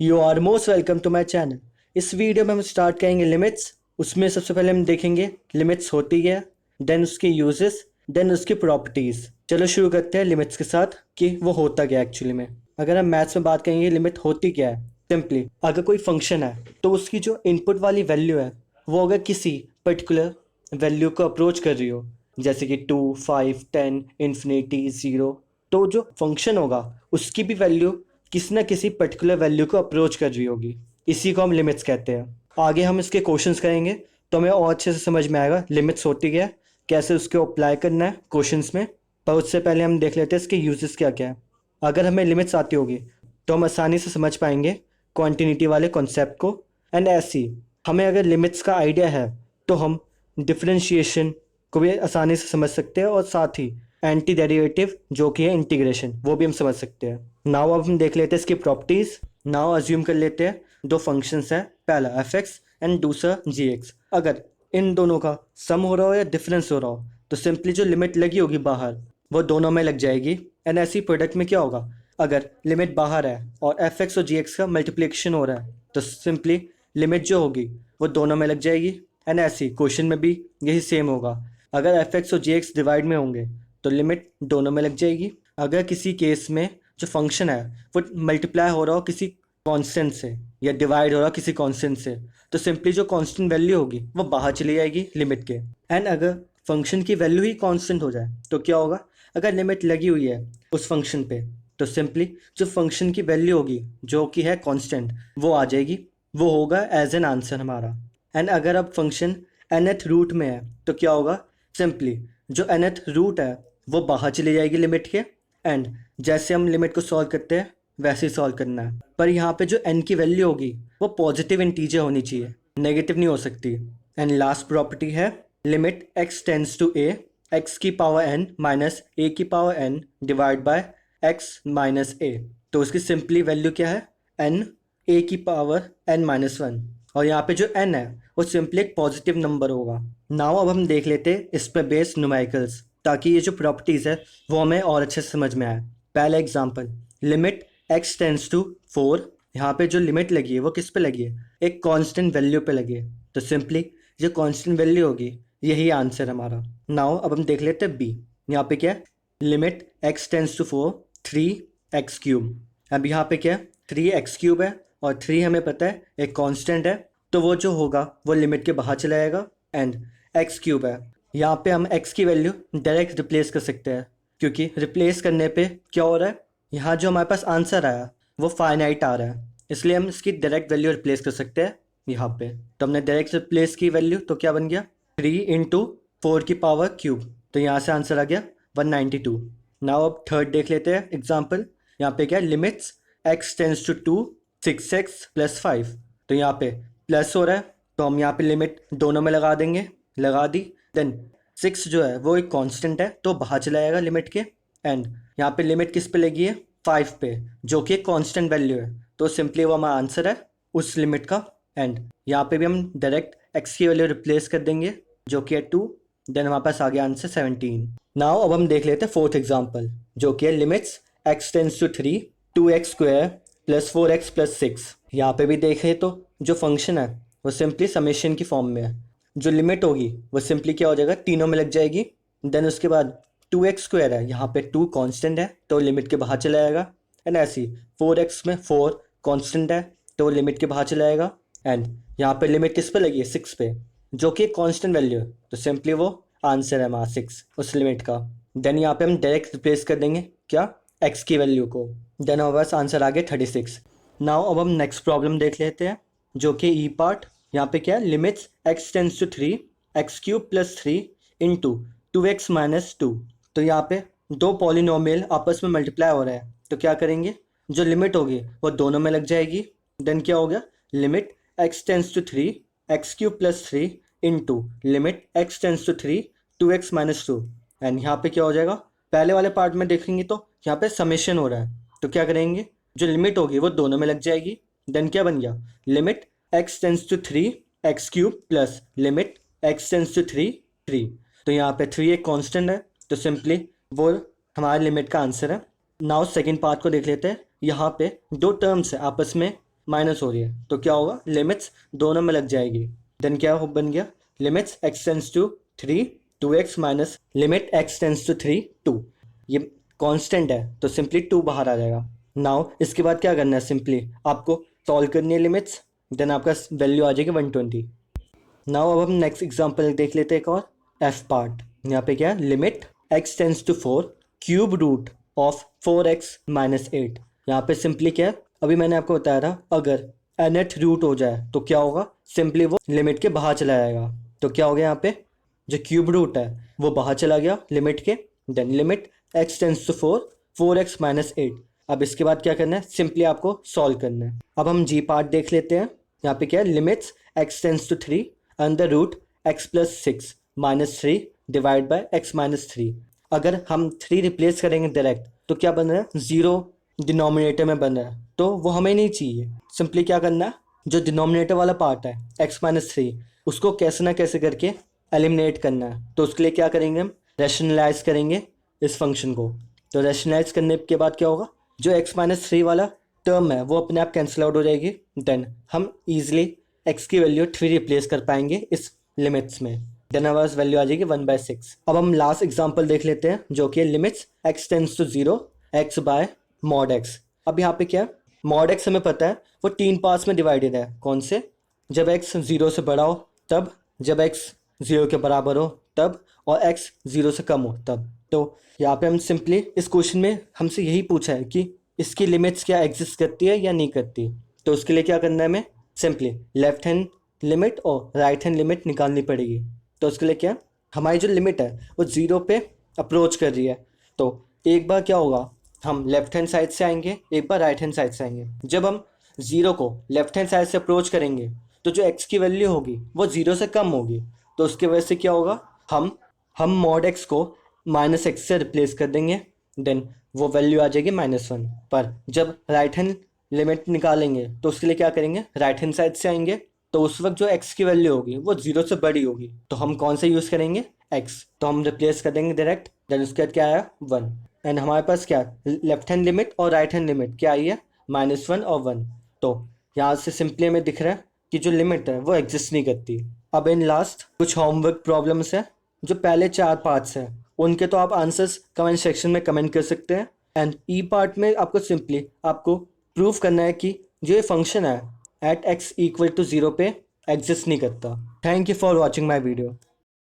You are most welcome to my channel. इस video में हम स्टार्ट करेंगे लिमिट्स। उसमें सबसे पहले हम देखेंगे लिमिट्स होती क्या, देन उसके यूजेस, देन उसकी प्रॉपर्टीज़। चलो शुरू करते हैं लिमिट्स के साथ कि वो होता क्या एक्चुअली में। अगर हम मैथ्स में बात करेंगे लिमिट होती क्या है, सिंपली अगर कोई फंक्शन है तो उसकी जो इनपुट वाली वैल्यू है वो अगर किसी पर्टिकुलर वैल्यू को अप्रोच कर रही हो, जैसे कि 2, 5, 10, इन्फिनिटी, ज़ीरो, तो जो फंक्शन होगा उसकी भी वैल्यू किसी ना किसी पर्टिकुलर वैल्यू को अप्रोच कर रही होगी। इसी को हम लिमिट्स कहते हैं। आगे हम इसके क्वेश्चंस करेंगे तो हमें और अच्छे से समझ में आएगा लिमिट्स होती क्या है, कैसे उसको अप्लाई करना है क्वेश्चंस में। पर उससे पहले हम देख लेते हैं इसके यूजेस क्या क्या है। अगर हमें लिमिट्स आती होगी तो हम आसानी से समझ पाएंगे क्वांटिटी वाले कॉन्सेप्ट को। एंड ऐसी हमें अगर लिमिट्स का आइडिया है तो हम डिफरेंशिएशन को भी आसानी से समझ सकते हैं, और साथ ही एंटी डेरिवेटिव जो कि है इंटीग्रेशन, वो भी हम समझ सकते हैं। नाउ अब हम देख लेते हैं इसकी प्रॉपर्टीज। नाउ अज्यूम कर लेते हैं दो फंक्शंस हैं, पहला एफ एक्स एंड दूसरा जी एक्स। अगर इन दोनों का सम हो रहा हो या डिफरेंस हो रहा हो तो सिंपली जो लिमिट लगी होगी बाहर वो दोनों में लग जाएगी। एंड ऐसी प्रोडक्ट में क्या होगा, अगर लिमिट बाहर है और एफ एक्स और जी एक्स का मल्टीप्लिकेशन हो रहा है तो सिंपली लिमिट जो होगी वो दोनों में लग जाएगी। एंड ऐसी क्वेश्चन में भी यही सेम होगा, अगर एफ एक्स और जी एक्स डिवाइड में होंगे तो लिमिट दोनों में लग जाएगी। अगर किसी केस में जो फंक्शन है वो मल्टीप्लाई हो रहा हो किसी कांस्टेंट से या डिवाइड हो रहा हो किसी कांस्टेंट से, तो सिंपली जो कांस्टेंट वैल्यू होगी वो बाहर चली जाएगी लिमिट के। एंड अगर फंक्शन की वैल्यू ही कांस्टेंट हो जाए तो क्या होगा, अगर लिमिट लगी हुई है उस फंक्शन पे तो सिंपली जो फंक्शन की वैल्यू होगी जो कि है कांस्टेंट वो आ जाएगी, वो होगा एज एन आंसर हमारा। एंड अगर अब फंक्शन nth रूट में है तो क्या होगा, सिंपली जो nth रूट है वो बाहर चली जाएगी लिमिट के। एंड जैसे हम लिमिट को सॉल्व करते हैं वैसे ही सॉल्व करना है, पर यहाँ पे जो n की वैल्यू होगी वो पॉजिटिव इंटीजर होनी चाहिए, नेगेटिव नहीं हो सकती। एंड लास्ट प्रॉपर्टी है limit x tends to a, x की पावर n माइनस a की power n divide by x minus a। तो उसकी सिंपली वैल्यू क्या है, n a की पावर n माइनस वन, और यहाँ पे जो n है वो सिंपली एक पॉजिटिव नंबर होगा। नाउ अब हम देख लेते हैं इस पर बेस्ड न्यूमेरिकल्स, ताकि ये जो प्रॉपर्टीज़ है वो हमें और अच्छे से समझ में आए। पहला example, limit x tends to 4। यहाँ पे जो लिमिट लगी है वो किस पे लगी है, एक कांस्टेंट वैल्यू पे लगी है, तो सिंपली जो कांस्टेंट वैल्यू होगी यही आंसर हमारा। नाउ अब हम देख लेते हैं बी। यहाँ पे क्या है, limit x tends to 4 3x cube. अब यहाँ पे क्या है, 3x क्यूब है और 3 हमें पता है एक कांस्टेंट है, तो वो जो होगा वो लिमिट के बाहर चला जाएगा। एंड x क्यूब है, यहाँ पे हम x की वैल्यू डायरेक्ट रिप्लेस कर सकते हैं, क्योंकि रिप्लेस करने पे क्या हो रहा है, यहाँ जो हमारे पास आंसर आया वो फाइनाइट आ रहा है, इसलिए हम इसकी डायरेक्ट वैल्यू रिप्लेस कर सकते हैं यहाँ पे। तो हमने डायरेक्ट रिप्लेस की वैल्यू तो क्या बन गया, 3 इंटू 4 की पावर क्यूब, तो यहाँ से आंसर आ गया 192। नाउ अब थर्ड देख लेते हैं एग्जाम्पल। यहाँ पे क्या है, limits x tends to 2 6x plus 5। तो यहाँ पे प्लस हो रहा है तो हम यहाँ पे लिमिट दोनों में लगा देंगे, लगा दी। देन 6 जो है वो एक कांस्टेंट है तो बाहर चला जाएगा लिमिट के। एंड यहाँ पे लिमिट किस पे लगी है, 5 पे, जो कि एक कांस्टेंट वैल्यू है, तो सिंपली वो हमारा आंसर है उस लिमिट का। एंड यहाँ पे भी हम डायरेक्ट x की वैल्यू रिप्लेस कर देंगे जो कि है 2। देन हमारे पास आ गया आंसर 17। नाउ अब हम देख लेते हैं फोर्थ एग्जाम्पल, जो कि है limits x tends to 3 2x square plus 4x plus 6। यहाँ पे भी देखें तो जो फंक्शन है वो सिंपली समेशन की फॉर्म में है, जो लिमिट होगी वो सिंपली क्या हो जाएगा, तीनों में लग जाएगी। देन उसके बाद 2x स्क्वायर है, यहाँ पे 2 कांस्टेंट है तो लिमिट के बाहर चला जाएगा। एंड ऐसी 4x में 4 कांस्टेंट है तो लिमिट के बाहर चला जाएगा। एंड यहाँ पे लिमिट किस पे लगी है, 6 पे, जो कि कांस्टेंट वैल्यू है, तो सिंपली वो आंसर है हमारा 6 उस लिमिट का। देन यहाँ पे हम डायरेक्ट रिप्लेस कर देंगे क्या, x की वैल्यू को। देन हमारे पास आंसर आ गया 36। नाउ अब हम नेक्स्ट प्रॉब्लम देख लेते हैं, जो कि ई पार्ट। यहाँ पे क्या है, limits x tends to 3 x cube plus 3 into 2x minus 2। तो यहाँ पे दो पॉलिनोमियल आपस में मल्टीप्लाई हो रहा है तो क्या करेंगे, जो लिमिट होगी वो दोनों में लग जाएगी। देन क्या हो गया, limit x tends to 3 x cube plus 3 into limit x tends to 3 2x minus 2। And यहाँ पे क्या हो जाएगा, पहले वाले पार्ट में देखेंगे तो यहाँ पे समेशन हो रहा है तो क्या करेंगे, जो लिमिट होगी वो दोनों में लग जाएगी। देन क्या बन गया, limit x tends to 3 x cube plus limit x tends to 3 3। तो यहाँ पे 3 एक कांस्टेंट है तो सिंपली वो हमारे लिमिट का आंसर है। नाउ सेकंड पार्ट को देख लेते हैं। यहाँ पे दो टर्म्स है आपस में माइनस हो रही है, तो क्या होगा, लिमिट्स दोनों में लग जाएगी। देन क्या बन गया, limits x tends to 3 2x minus limit x tends to 3 2। ये कांस्टेंट है तो सिंपली 2 बाहर आ जाएगा। नाउ इसके बाद क्या करना है, सिंपली आपको सॉल्व करनी है लिमिट्स, देन आपका वैल्यू आ जाएगी 120। नाउ अब हम नेक्स्ट एग्जांपल देख लेते हैं एक और, एफ पार्ट। यहाँ पे क्या है, limit x tends to 4 cube root of 4x minus 8। यहाँ पे सिंपली क्या है, अभी मैंने आपको बताया था अगर nth रूट हो जाए तो क्या होगा, सिंपली वो लिमिट के बाहर चला जाएगा। तो क्या हो गया, यहाँ पे जो क्यूब रूट है वो बाहर चला गया लिमिट के। Then limit x tends to 4 4x minus 8। अब इसके बाद क्या करना है, सिंपली आपको सॉल्व करना है। अब हम जी पार्ट देख लेते हैं। यहाँ पे क्या है, limits x tends to 3 under root x plus 6 minus 3 divide by x minus 3। अगर हम 3 रिप्लेस करेंगे डायरेक्ट तो क्या बन रहा है, 0 डिनोमिनेटर में बन रहा है, तो वो हमें नहीं चाहिए। सिंपली क्या करना है, जो डिनोमिनेटर वाला पार्ट है x माइनस 3 उसको कैसे ना कैसे करके एलिमिनेट करना है। तो उसके लिए क्या करेंगे, हम रैशनलाइज करेंगे इस फंक्शन को। तो रैशनलाइज करने के बाद क्या होगा, जो x माइनस 3 वाला टर्म है वो अपने आप कैंसिल आउट हो जाएगी। देन हम ईजिली x की वैल्यू 3 रिप्लेस कर पाएंगे इस लिमिट्स में। देन हमारे पास वैल्यू आ जाएगी 1/6। अब हम लास्ट एग्जांपल देख लेते हैं जो कि limits x tends to 0 x by mod x। अब यहाँ पे क्या है, मॉड x हमें पता है वो 3 पार्ट्स में डिवाइडेड है। कौन से, जब x 0 से बड़ा हो तब, जब x 0 के बराबर हो तब, और x 0 से कम हो तब। तो यहाँ पे हम सिंपली इस क्वेश्चन में हमसे यही पूछा है कि इसकी लिमिट्स क्या एग्जिस्ट करती है या नहीं करती। तो उसके लिए क्या करना है, हमें सिंपली लेफ्ट हैंड लिमिट और राइट हैंड लिमिट निकालनी पड़ेगी। तो उसके लिए क्या, हमारी जो लिमिट है वो 0 पे अप्रोच कर रही है, तो एक बार क्या होगा, हम लेफ्ट हैंड साइड से आएंगे, एक बार राइट हैंड साइड से आएंगे। जब हम 0 को लेफ्ट हैंड साइड से अप्रोच करेंगे तो जो x की वैल्यू होगी वो 0 से कम होगी। तो उसकी वजह से क्या होगा, हम मॉड x को माइनस एक्स से रिप्लेस कर देंगे। देन वो वैल्यू आ जाएगी -1। पर जब राइट हैंड लिमिट निकालेंगे तो उसके लिए क्या करेंगे, राइट हैंड साइड से आएंगे, तो उस वक्त जो x की वैल्यू होगी वो 0 से बड़ी होगी। तो हम कौन सा यूज़ करेंगे, x। तो हम रिप्लेस कर देंगे डायरेक्ट। देन उसके बाद क्या आया, 1। एंड हमारे पास क्या, लेफ्ट हैंड लिमिट और राइट हैंड लिमिट क्या आई है, -1 और 1। तो यहाँ से सिंपली हमें दिख रहा है कि जो लिमिट है वो एग्जिस्ट नहीं करती। अब इन लास्ट कुछ होमवर्क प्रॉब्लम्स है। जो पहले 4 पार्ट्स हैं उनके तो आप आंसर्स कमेंट सेक्शन में कमेंट कर सकते हैं। एंड ई पार्ट में आपको सिंपली आपको प्रूव करना है कि जो ये फंक्शन है एट x = 0 पे एग्जिस्ट नहीं करता। Thank you for watching my video.